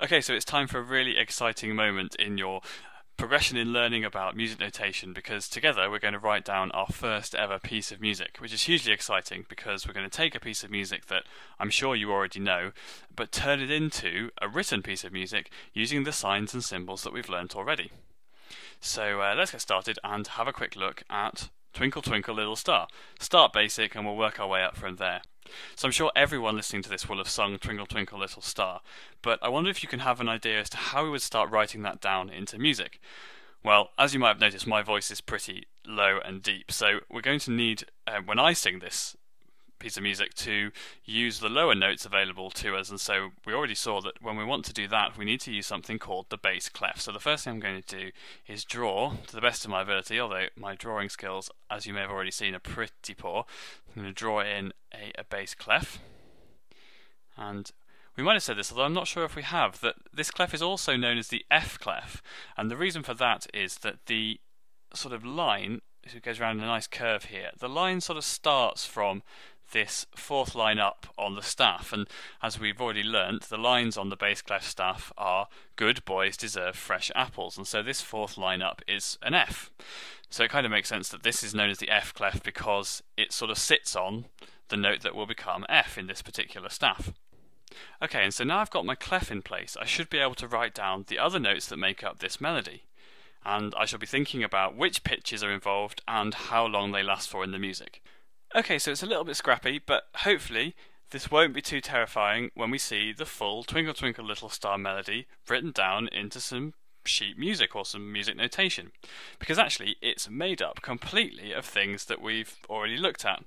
Okay, so it's time for a really exciting moment in your progression in learning about music notation because together we're going to write down our first ever piece of music, which is hugely exciting because we're going to take a piece of music that I'm sure you already know, but turn it into a written piece of music using the signs and symbols that we've learnt already. So let's get started and have a quick look at Twinkle Twinkle Little Star. Start basic and we'll work our way up from there. So I'm sure everyone listening to this will have sung Twinkle Twinkle Little Star, but I wonder if you can have an idea as to how we would start writing that down into music. Well, as you might have noticed, my voice is pretty low and deep, so we're going to need, when I sing this piece of music, to use the lower notes available to us, and so we already saw that when we want to do that we need to use something called the bass clef. So the first thing I'm going to do is draw to the best of my ability, although my drawing skills, as you may have already seen, are pretty poor. I'm going to draw in a bass clef, and we might have said this, although I'm not sure if we have, that this clef is also known as the F clef, and the reason for that is that the sort of line, it goes around in a nice curve here, the line sort of starts from this fourth line up on the staff, and as we've already learnt, the lines on the bass clef staff are good boys deserve fresh apples, and so this fourth line up is an F. So it kind of makes sense that this is known as the F clef because it sort of sits on the note that will become F in this particular staff. Okay, and so now I've got my clef in place, I should be able to write down the other notes that make up this melody, and I shall be thinking about which pitches are involved and how long they last for in the music. Okay, so it's a little bit scrappy, but hopefully this won't be too terrifying when we see the full Twinkle Twinkle Little Star melody written down into some sheet music or some music notation, because actually it's made up completely of things that we've already looked at.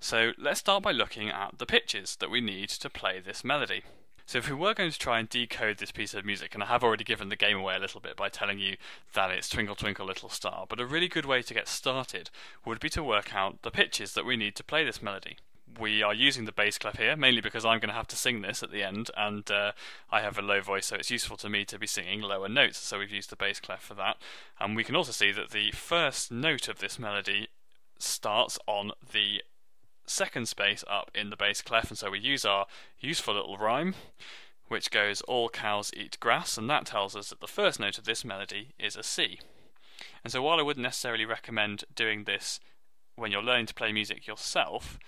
So let's start by looking at the pitches that we need to play this melody. So if we were going to try and decode this piece of music, and I have already given the game away a little bit by telling you that it's Twinkle Twinkle Little Star, but a really good way to get started would be to work out the pitches that we need to play this melody. We are using the bass clef here, mainly because I'm going to have to sing this at the end, and I have a low voice, so it's useful to me to be singing lower notes, so we've used the bass clef for that. And we can also see that the first note of this melody starts on the second space up in the bass clef, and so we use our useful little rhyme which goes all cows eat grass, and that tells us that the first note of this melody is a C. And so while I wouldn't necessarily recommend doing this when you're learning to play music yourself,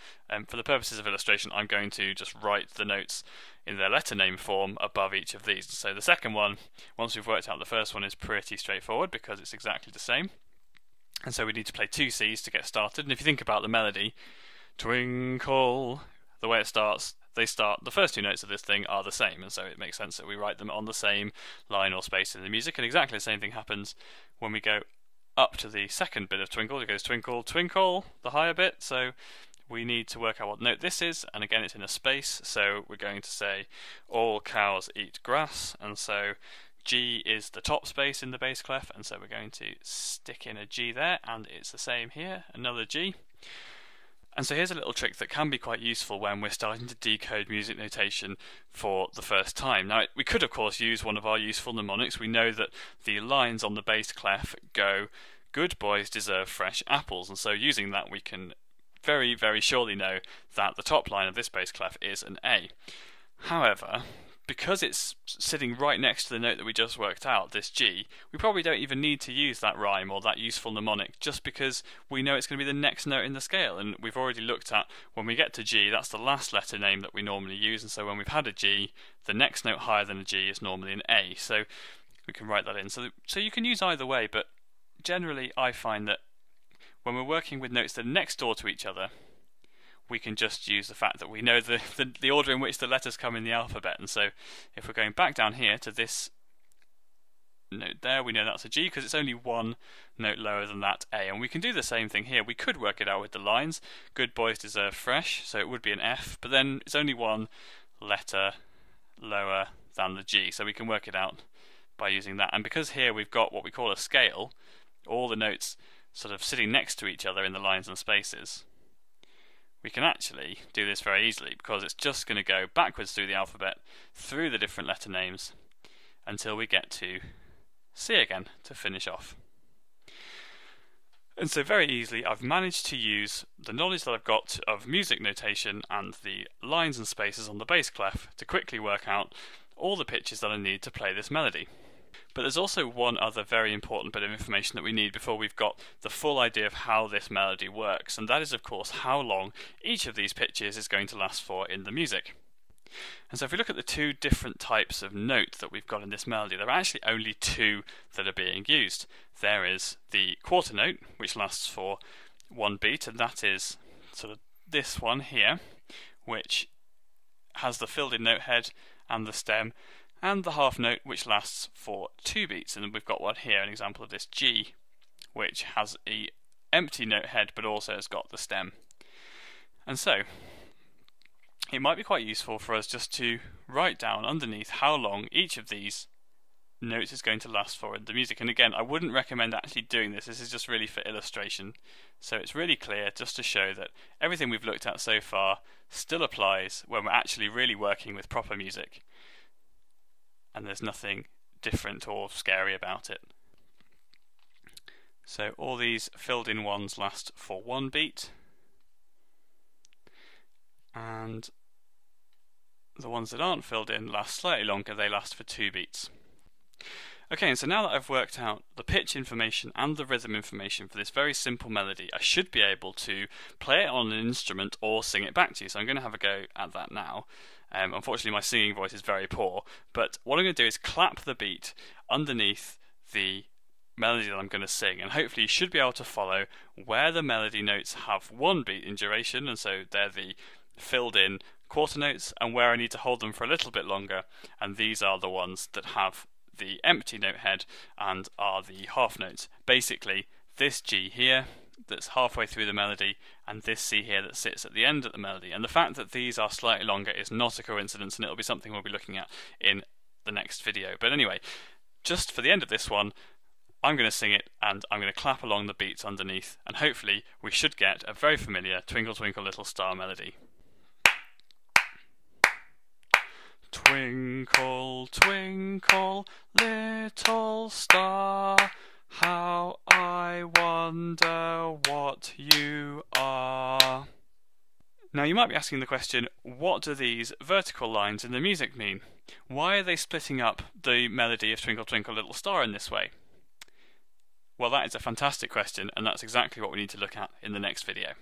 for the purposes of illustration I'm going to just write the notes in their letter name form above each of these. So the second one, once we've worked out the first one, is pretty straightforward because it's exactly the same, and so we need to play two C's to get started. And if you think about the melody, Twinkle, the way it starts, the first two notes of this thing are the same, and so it makes sense that we write them on the same line or space in the music, and exactly the same thing happens when we go up to the second bit of Twinkle. It goes twinkle, twinkle, the higher bit, so we need to work out what note this is, and again it's in a space, so we're going to say all cows eat grass, and so G is the top space in the bass clef, and so we're going to stick in a G there, and it's the same here, another G. And so here's a little trick that can be quite useful when we're starting to decode music notation for the first time. Now, we could of course use one of our useful mnemonics. We know that the lines on the bass clef go, good boys deserve fresh apples, and so using that we can very, very surely know that the top line of this bass clef is an A. However, because it's sitting right next to the note that we just worked out, this G, we probably don't even need to use that rhyme or that useful mnemonic, just because we know it's going to be the next note in the scale, and we've already looked at when we get to G, that's the last letter name that we normally use, and so when we've had a G, the next note higher than a G is normally an A, so we can write that in. So you can use either way, but generally I find that when we're working with notes that are next door to each other, we can just use the fact that we know the order in which the letters come in the alphabet, and so if we're going back down here to this note there, we know that's a G because it's only one note lower than that A, and we can do the same thing here. We could work it out with the lines, good boys deserve fresh, so it would be an F, but then it's only one letter lower than the G, so we can work it out by using that. And because here we've got what we call a scale, all the notes sort of sitting next to each other in the lines and spaces, we can actually do this very easily because it's just going to go backwards through the alphabet, through the different letter names, until we get to C again to finish off. And so very easily I've managed to use the knowledge that I've got of music notation and the lines and spaces on the bass clef to quickly work out all the pitches that I need to play this melody. But there's also one other very important bit of information that we need before we've got the full idea of how this melody works, and that is of course how long each of these pitches is going to last for in the music. And so if we look at the two different types of note that we've got in this melody, there are actually only two that are being used. There is the quarter note, which lasts for one beat, and that is sort of this one here, which has the filled in note head and the stem, and the half note, which lasts for 2 beats. And we've got one here, an example of this G, which has a empty note head but also has got the stem. And so it might be quite useful for us just to write down underneath how long each of these notes is going to last for in the music. And again, I wouldn't recommend actually doing this. This is just really for illustration. So it's really clear just to show that everything we've looked at so far still applies when we're actually really working with proper music. And there's nothing different or scary about it. So all these filled in ones last for 1 beat, and the ones that aren't filled in last slightly longer, they last for 2 beats. Okay, and so now that I've worked out the pitch information and the rhythm information for this very simple melody, I should be able to play it on an instrument or sing it back to you. So I'm going to have a go at that now. Unfortunately my singing voice is very poor, but what I'm going to do is clap the beat underneath the melody that I'm going to sing, and hopefully you should be able to follow where the melody notes have 1 beat in duration, and so they're the filled in quarter notes, and where I need to hold them for a little bit longer, and these are the ones that have the empty note head and are the half notes. Basically this G here that's halfway through the melody, and this C here that sits at the end of the melody. And the fact that these are slightly longer is not a coincidence, and it'll be something we'll be looking at in the next video. But anyway, just for the end of this one, I'm going to sing it and I'm going to clap along the beats underneath, and hopefully we should get a very familiar Twinkle Twinkle Little Star melody. Twinkle, twinkle, little star, how I wonder what you are. Now you might be asking the question, what do these vertical lines in the music mean? Why are they splitting up the melody of Twinkle Twinkle Little Star in this way? Well, that is a fantastic question, and that's exactly what we need to look at in the next video.